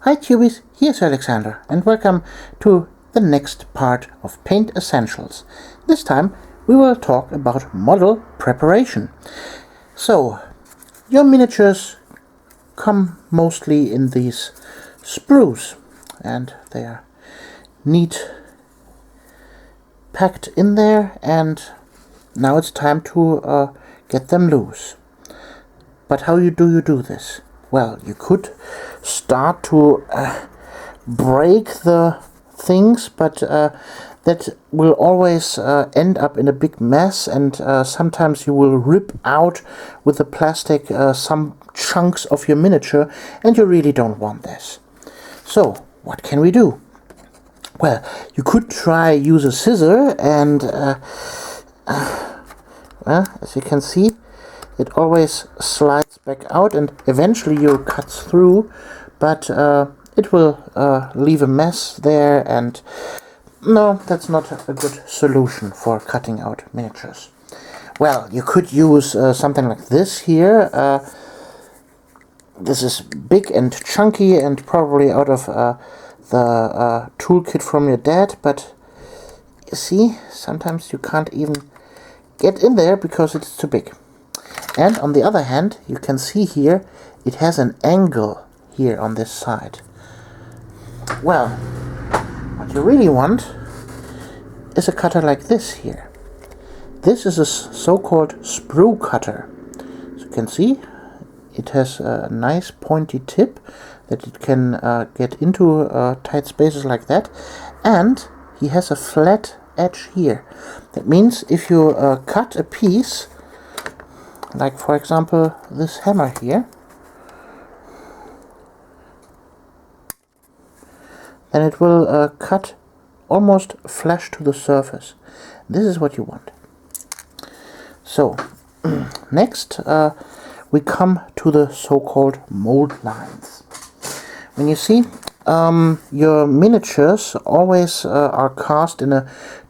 Hi Tubies, here's Alexander and welcome to the next part of Paint Essentials. This time we will talk about model preparation. So, your miniatures come mostly in these sprues and they are neat packed in there, and now it's time to get them loose. But how do you do this? Well, you could start to break the things, but that will always end up in a big mess, and sometimes you will rip out with the plastic some chunks of your miniature, and you really don't want this. So, what can we do? Well, you could use a scissor, and as you can see, it always slides back out and eventually you cuts through, but it will leave a mess there, and no, that's not a good solution for cutting out miniatures. Well, you could use something like this here. This is big and chunky and probably out of the toolkit from your dad, but you see, sometimes you can't even get in there because it's too big. And on the other hand, you can see here, it has an angle here on this side. Well, what you really want is a cutter like this here. This is a so-called sprue cutter. As you can see, it has a nice pointy tip that it can get into tight spaces like that. And he has a flat edge here. That means if you cut a piece, like for example this hammer here, then it will cut almost flush to the surface. This is what you want. So next we come to the so-called mold lines. When you see your miniatures always are cast in a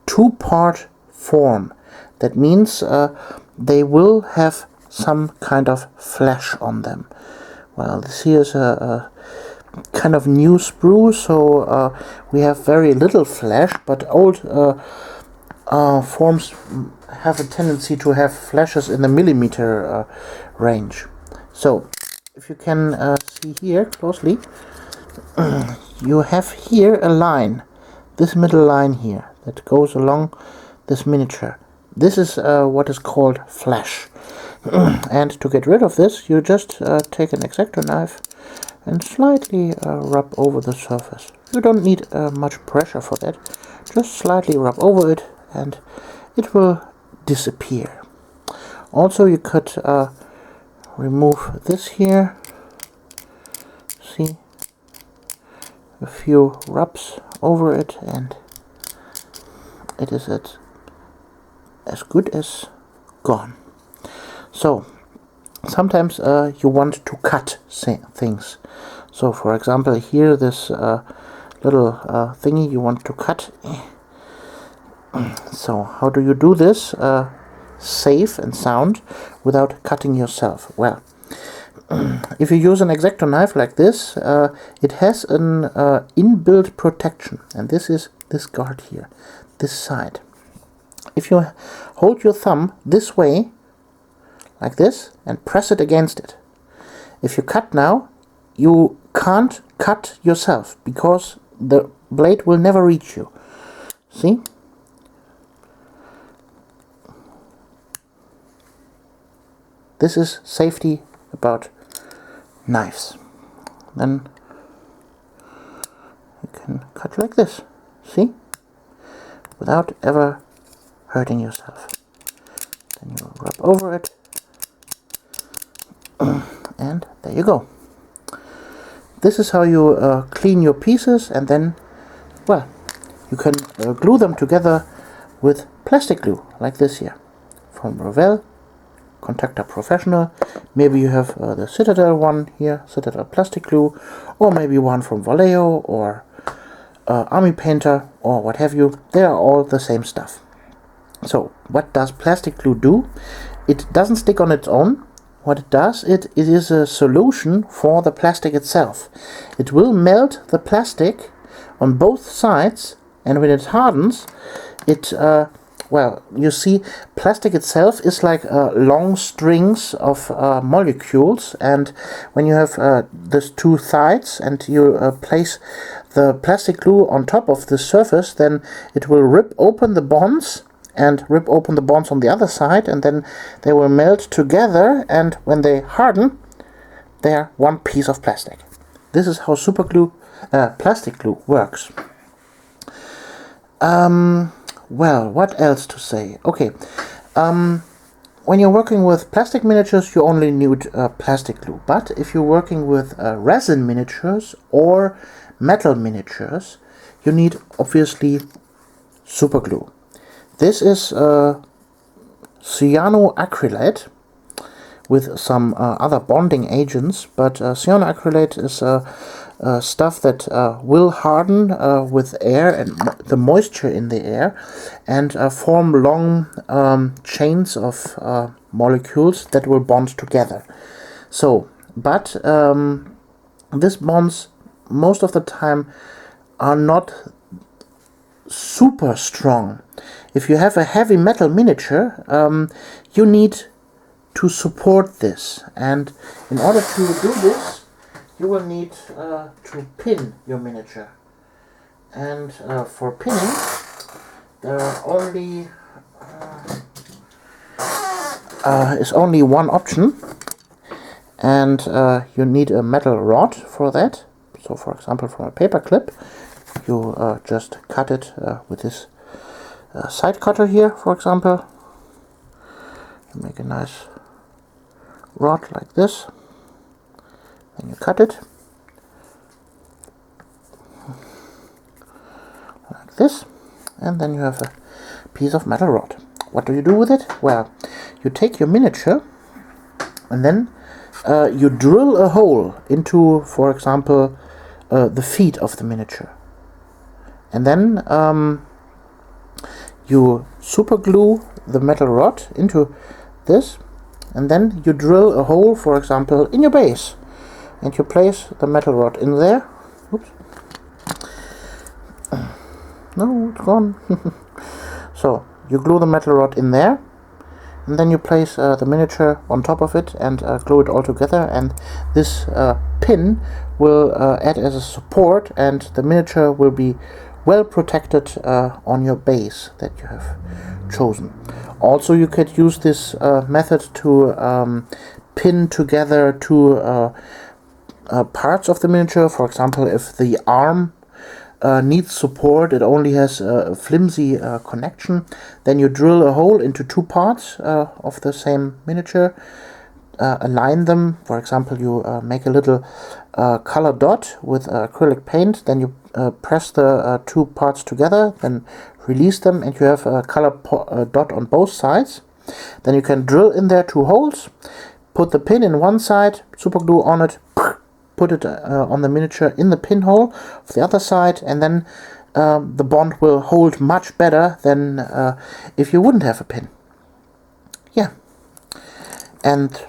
two-part form. That means they will have some kind of flesh on them. Well, this here is a kind of new sprue, so we have very little flesh, but old forms have a tendency to have flashes in the millimeter range. So, if you can see here closely, you have here a line, this middle line here, that goes along this miniature. This is what is called flesh. And to get rid of this, you just take an X-Acto knife and slightly rub over the surface. You don't need much pressure for that. Just slightly rub over it and it will disappear. Also, you could remove this here. See? A few rubs over it and it is as good as gone. So, sometimes you want to cut things. So, for example, here this little thingy you want to cut. So, how do you do this safe and sound without cutting yourself? Well, if you use an X-Acto knife like this, it has an inbuilt protection, and this is this guard here, this side. If you hold your thumb this way, like this, and press it against it, if you cut now, you can't cut yourself because the blade will never reach you. See? This is safety about knives. Then you can cut like this, see? Without ever hurting yourself. Then you rub over it, and there you go. This is how you clean your pieces, and then, well, you can glue them together with plastic glue, like this here, from Revell, Contactor Professional. Maybe you have the Citadel one here, Citadel plastic glue, or maybe one from Vallejo, or Army Painter, or what have you. They are all the same stuff. So, what does plastic glue do? It doesn't stick on its own. what it does, it is a solution for the plastic itself. It will melt the plastic on both sides, and when it hardens, it well, you see, plastic itself is like long strings of molecules, and when you have these two sides and you place the plastic glue on top of the surface, then it will rip open the bonds and rip open the bonds on the other side, and then they will melt together, and when they harden, they are one piece of plastic. This is how super glue, plastic glue works. Well, what else to say? Okay, when you're working with plastic miniatures, you only need plastic glue. But if you're working with resin miniatures or metal miniatures, you need obviously super glue. This is cyanoacrylate with some other bonding agents, but cyanoacrylate is stuff that will harden with air and the moisture in the air, and form long chains of molecules that will bond together. So, but these bonds most of the time are not super strong. If you have a heavy metal miniature, you need to support this, and in order to do this, you will need to pin your miniature. And for pinning, there are only is only one option, and you need a metal rod for that. So, for example, from a paper clip, you just cut it with this side cutter here, for example. Make a nice rod like this. Then you cut it like this, and then you have a piece of metal rod. What do you do with it? Well, you take your miniature and then you drill a hole into, for example, the feet of the miniature, and then you super glue the metal rod into this, and then you drill a hole, for example, in your base, and you place the metal rod in there. Oops. No, it's gone. So you glue the metal rod in there, and then you place the miniature on top of it and glue it all together, and this pin will add as a support, and the miniature will be well protected on your base that you have chosen. Also, you could use this method to pin together two parts of the miniature. For example, if the arm needs support, it only has a flimsy connection, then you drill a hole into two parts of the same miniature, align them. For example, you make a little color dot with acrylic paint, then you press the two parts together, then release them, and you have a color dot on both sides. Then you can drill in there two holes, put the pin in one side, super glue on it, put it on the miniature in the pinhole of the other side, and then the bond will hold much better than if you wouldn't have a pin. Yeah, and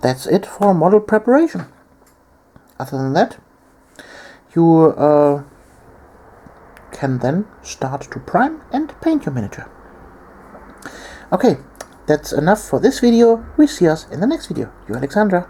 that's it for model preparation. Other than that, you can then start to prime and paint your miniature. Okay, that's enough for this video. We see us in the next video. You, Alexandra.